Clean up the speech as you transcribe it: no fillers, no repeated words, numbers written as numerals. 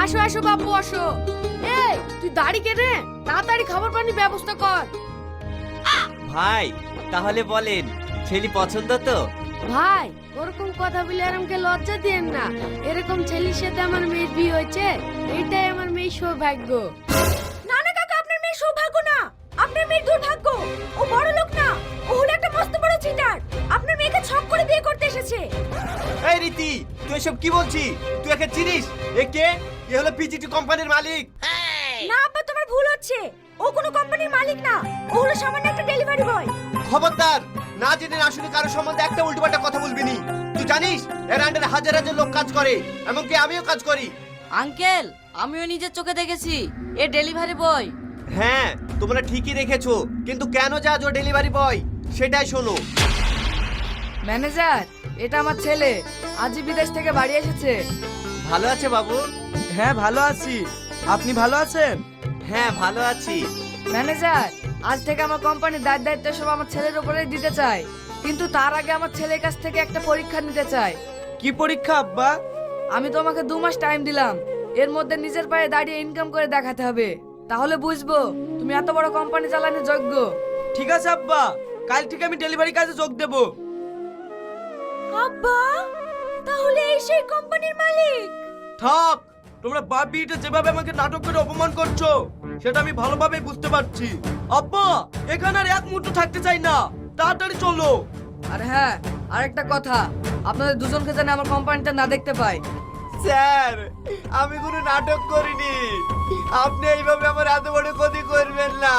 আসো আসো বাবু আসো। এই তুই দাড়ি কেটে তাড়াতাড়ি খাবার পানির ব্যবস্থা কর। ভাই তাহলে বলেন ছেলে পছন্দ তো? ভাই ওরকম কথা বলে আর আমাকে লজ্জা দিয়েন না। এরকম ছেলের সাথে আমার মেয়ের বিয়ে হয়েছে, এটাই আমার মেয়ের সৌভাগ্য। না না কাকা, আপনার মেয়ের সৌভাগ্য না, আপনার মেয়ের দুর্ভাগ্য। ও বড় লোক না, ও হলো একটা মস্ত বড় চিটার। আপনার মেয়েকে ছক করে বিয়ে করতে এসেছে। এই রীতি, তুই এসব কি বলছিস? তুই একে চিনিস? এ কে? এ হলো পিজিটি কোম্পানির মালিক। না আব্বা, তোমার ভুল হচ্ছে। ও কোনো কোম্পানির মালিক না, ও হলো সামান্য একটা ডেলিভারি বয়। খবরদার, না জেনে না শুনে কারো সম্বন্ধে একটা উল্টোপাল্টা কথা বলবি নি। তুই জানিস এর আন্ডারে হাজার হাজার লোক কাজ করে, এমনকি আমিও কাজ করি। আঙ্কেল, আমিও নিজের চোখে দেখেছি এ ডেলিভারি বয়। হ্যাঁ, তোমরা ঠিকই দেখেছো, কিন্তু কেন যাজ ও ডেলিভারি বয় সেটাই শোনো। ম্যানেজার, এটা আমার ছেলে, আজই বিদেশ থেকে বাড়ি এসেছে। ভালো আছে বাবু? হ্যাঁ ভালো আছি, আপনি ভালো আছেন? হ্যাঁ ভালো আছি। ম্যানেজার, আজ থেকে আমার কোম্পানির দায়িত্ব সব আমার ছেলের উপরেই দিতে চাই, কিন্তু তার আগে আমার ছেলের কাছ থেকে একটা পরীক্ষা নিতে চাই। কি পরীক্ষা আব্বা? আমি তোমাকে 2 মাস টাইম দিলাম, এর মধ্যে নিজের পায়ে দাঁড়িয়ে ইনকাম করে দেখাতে হবে, তাহলে বুঝবো তুমি এত বড় কোম্পানি চালানোর যোগ্য। ঠিক আছে আব্বা, কাল থেকে আমি ডেলিভারি কাজে যোগ দেব। আব্বা, তাহলে এই সেই কোম্পানির মালিক? থাক, তোমরা বাপ বিয়েটা যেভাবে আমাকে নাটক করে অপমান করছো সেটা আমি ভালোভাবে বুঝতে পারছি। আব্বা, এখানে আর এক মুহূর্ত থাকতে চাই না, তাড়াতাড়ি চলো। আর হ্যাঁ, আরেকটা কথা, আপনাদের দুজনকে যেন আমার কোম্পানিটা না দেখতে পাই। স্যার, আমি কোনো নাটক করিনি, আপনি এইভাবে আমার এত বড় ক্ষতি করবেন না।